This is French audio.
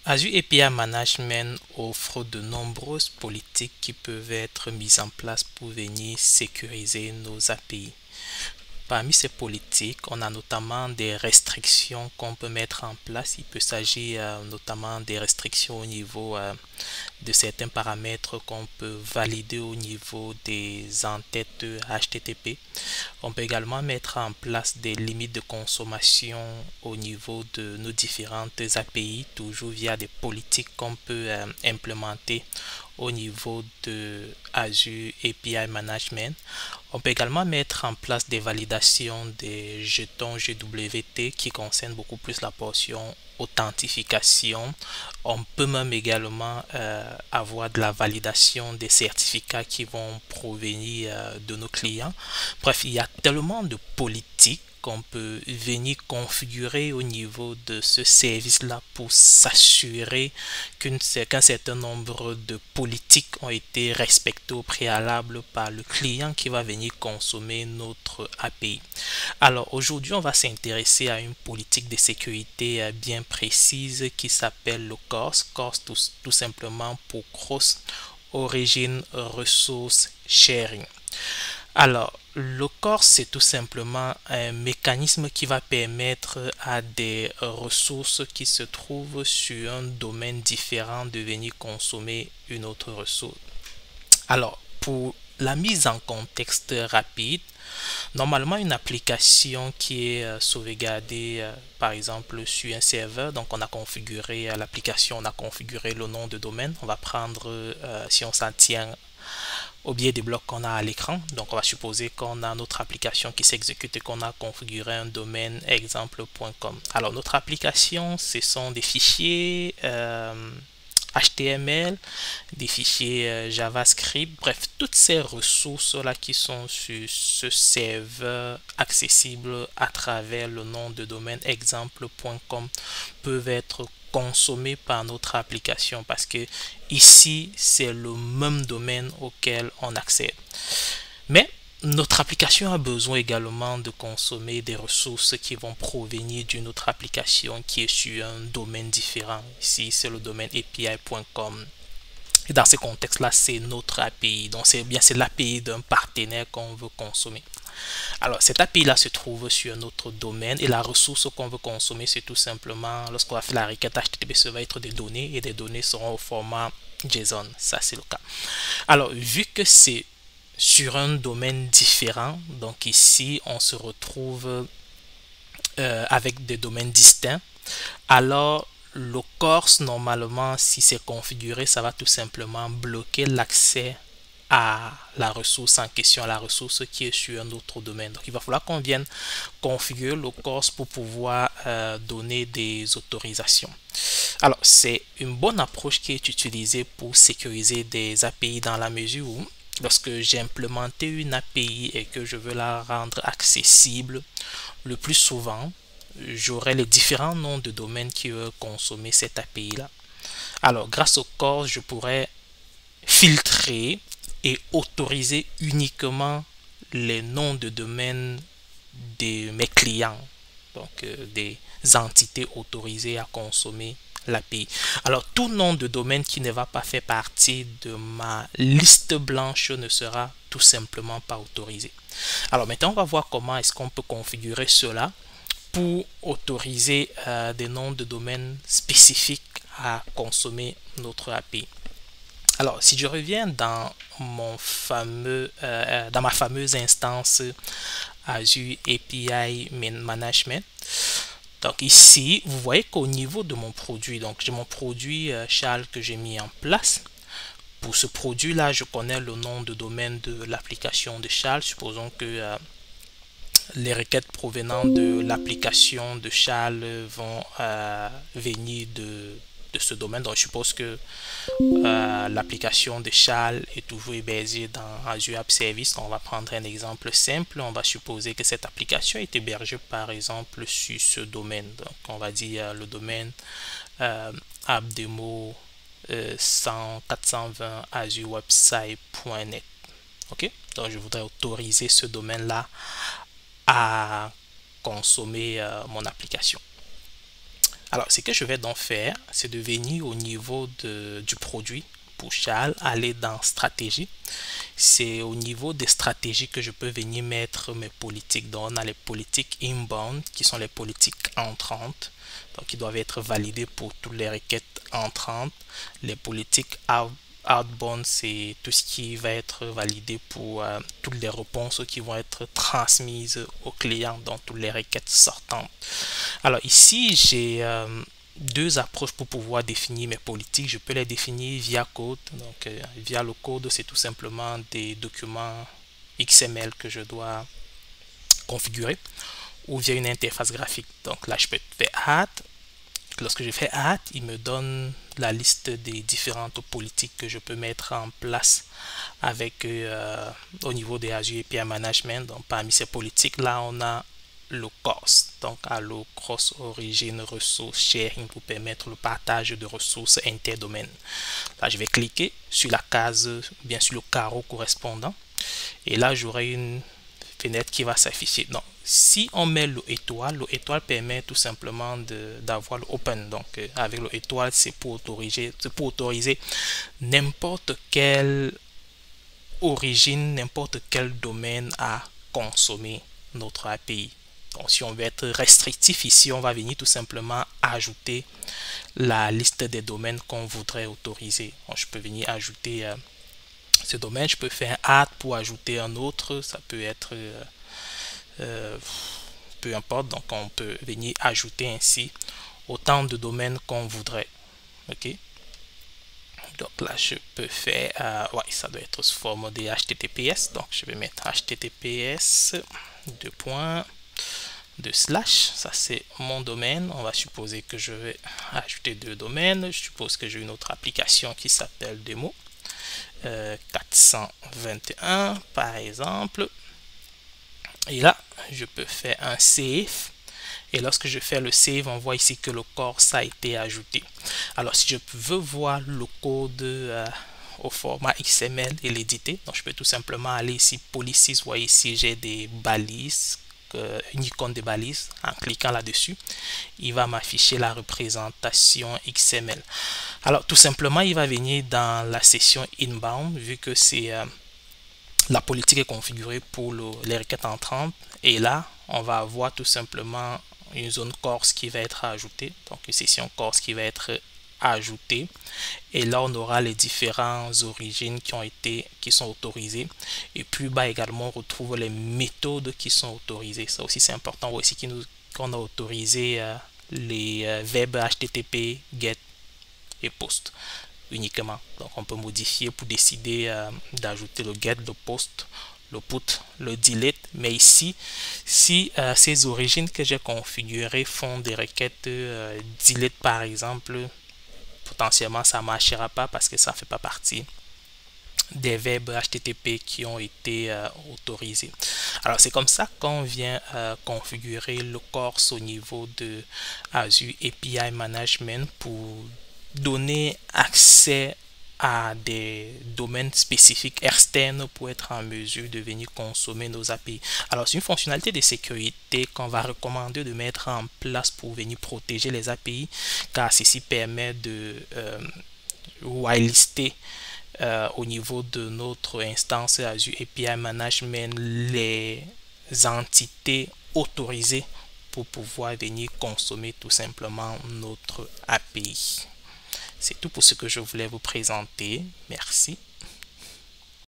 Azure API Management offre de nombreuses politiques qui peuvent être mises en place pour venir sécuriser nos API. Parmi ces politiques, on a notamment des restrictions qu'on peut mettre en place. Il peut s'agir notamment des restrictions au niveau de certains paramètres qu'on peut valider au niveau des entêtes HTTP. On peut également mettre en place des limites de consommation au niveau de nos différentes API, toujours via des politiques qu'on peut implémenter au niveau de Azure API Management. On peut également mettre en place des validations des jetons GWT qui concernent beaucoup plus la portion authentification. On peut même également avoir de la validation des certificats qui vont provenir de nos clients. Bref, il y a tellement de politiques qu'on peut venir configurer au niveau de ce service-là pour s'assurer qu'un certain nombre de politiques ont été respectées au préalable par le client qui va venir consommer notre API. Alors aujourd'hui, on va s'intéresser à une politique de sécurité bien précise qui s'appelle le CORS. CORS tout simplement pour Cross Origin Resource Sharing. Alors, le corps, c'est tout simplement un mécanisme qui va permettre à des ressources qui se trouvent sur un domaine différent de venir consommer une autre ressource. Alors, pour la mise en contexte rapide, normalement une application qui est sauvegardée par exemple sur un serveur, donc on a configuré l'application, on a configuré le nom de domaine, on va prendre si on s'en tient au biais des blocs qu'on a à l'écran. Donc on va supposer qu'on a notre application qui s'exécute et qu'on a configuré un domaine exemple.com. Alors notre application, ce sont des fichiers HTML, des fichiers JavaScript, bref, toutes ces ressources-là qui sont sur ce serveur accessible à travers le nom de domaine exemple.com peuvent être consommées par notre application parce que ici, c'est le même domaine auquel on accède. Mais notre application a besoin également de consommer des ressources qui vont provenir d'une autre application qui est sur un domaine différent. Ici, c'est le domaine api.com. Et dans ce contexte-là, c'est notre API. Donc, c'est l'API d'un partenaire qu'on veut consommer. Alors, cette API-là se trouve sur un autre domaine et la ressource qu'on veut consommer, c'est tout simplement, lorsqu'on va faire la requête HTTP, ça va être des données et des données seront au format JSON. Ça, c'est le cas. Alors, vu que c'est sur un domaine différent, donc ici, on se retrouve avec des domaines distincts, alors le CORS, normalement, si c'est configuré, ça va tout simplement bloquer l'accès à la ressource en question, à la ressource qui est sur un autre domaine. Donc, il va falloir qu'on vienne configurer le CORS pour pouvoir donner des autorisations. Alors, c'est une bonne approche qui est utilisée pour sécuriser des API dans la mesure où, lorsque j'ai implémenté une API et que je veux la rendre accessible, le plus souvent, j'aurai les différents noms de domaines qui veulent consommer cette API-là. Alors, grâce au CORS, je pourrais filtrer et autoriser uniquement les noms de domaine de mes clients, donc des entités autorisées à consommer l'API. Alors, tout nom de domaine qui ne va pas faire partie de ma liste blanche ne sera tout simplement pas autorisé. Alors, maintenant, on va voir comment est-ce qu'on peut configurer cela pour autoriser des noms de domaine spécifiques à consommer notre API. Alors, si je reviens dans dans ma fameuse instance Azure API Management, donc ici, vous voyez qu'au niveau de mon produit, donc j'ai mon produit Charles que j'ai mis en place. Pour ce produit-là, je connais le nom de domaine de l'application de Charles. Supposons que les requêtes provenant de l'application de Charles vont venir de ce domaine. Donc, je suppose que l'application de Charles est toujours hébergée dans Azure App Service. On va prendre un exemple simple. On va supposer que cette application est hébergée par exemple sur ce domaine. Donc, on va dire le domaine appdemo 420 azurewebsite.net. Ok, donc je voudrais autoriser ce domaine-là à consommer mon application. Alors, ce que je vais donc faire, c'est de venir au niveau du produit pour Charles, aller dans stratégie. C'est au niveau des stratégies que je peux venir mettre mes politiques. Donc, on a les politiques inbound qui sont les politiques entrantes. Donc, ils doivent être validés pour toutes les requêtes entrantes. Les politiques outbound, c'est tout ce qui va être validé pour toutes les réponses qui vont être transmises au client dans toutes les requêtes sortantes. Alors ici, j'ai deux approches pour pouvoir définir mes politiques. Je peux les définir via code. Donc via le code, c'est tout simplement des documents XML que je dois configurer ou via une interface graphique. Donc là, je peux faire add. Lorsque je fais add, il me donne la liste des différentes politiques que je peux mettre en place avec au niveau des Azure API Management. Donc parmi ces politiques là, on a le CORS, donc Allo Cross Origin Resource Sharing pour permettre le partage de ressources interdomaines. Là, je vais cliquer sur la case, bien sûr le carreau correspondant, et là j'aurai une fenêtre qui va s'afficher. Donc si on met le étoile permet tout simplement d'avoir le open. Donc avec le étoile, c'est pour autoriser n'importe quelle origine, n'importe quel domaine à consommer notre API. Donc si on veut être restrictif ici, on va venir tout simplement ajouter la liste des domaines qu'on voudrait autoriser. Donc, je peux venir ajouter ce domaine, je peux faire add pour ajouter un autre, ça peut être peu importe. Donc on peut venir ajouter ainsi autant de domaines qu'on voudrait. Ok, donc là je peux faire ouais, ça doit être sous forme de HTTPS. Donc je vais mettre HTTPS de slash, ça c'est mon domaine. On va supposer que je vais ajouter deux domaines. Je suppose que j'ai une autre application qui s'appelle démo 421 par exemple, et là je peux faire un save, et lorsque je fais le save, on voit ici que le corps a été ajouté. Alors si je veux voir le code au format XML et l'éditer, donc je peux tout simplement aller ici policies. Vous voyez ici j'ai des balises, une icône de balise. En cliquant là-dessus, il va m'afficher la représentation XML. Alors tout simplement, il va venir dans la session inbound, vu que c'est la politique est configurée pour les requêtes entrantes, et là on va avoir tout simplement une zone CORS qui va être ajoutée, donc une session CORS qui va être ajoutée, et là on aura les différentes origines qui sont autorisées, et plus bas également on retrouve les méthodes qui sont autorisées. Ça aussi c'est important. On voit ici qu'on a autorisé les web HTTP, GET et POST uniquement. Donc on peut modifier pour décider d'ajouter le get, le post, le put, le delete. Mais ici, si ces origines que j'ai configurées font des requêtes delete par exemple, potentiellement ça ne marchera pas parce que ça ne fait pas partie des web HTTP qui ont été autorisés. Alors c'est comme ça qu'on vient configurer le CORS au niveau de Azure API Management pour donner accès à des domaines spécifiques externes pour être en mesure de venir consommer nos API. Alors c'est une fonctionnalité de sécurité qu'on va recommander de mettre en place pour venir protéger les API, car ceci permet de whitelister au niveau de notre instance Azure API Management les entités autorisées pour pouvoir venir consommer tout simplement notre API. C'est tout pour ce que je voulais vous présenter. Merci.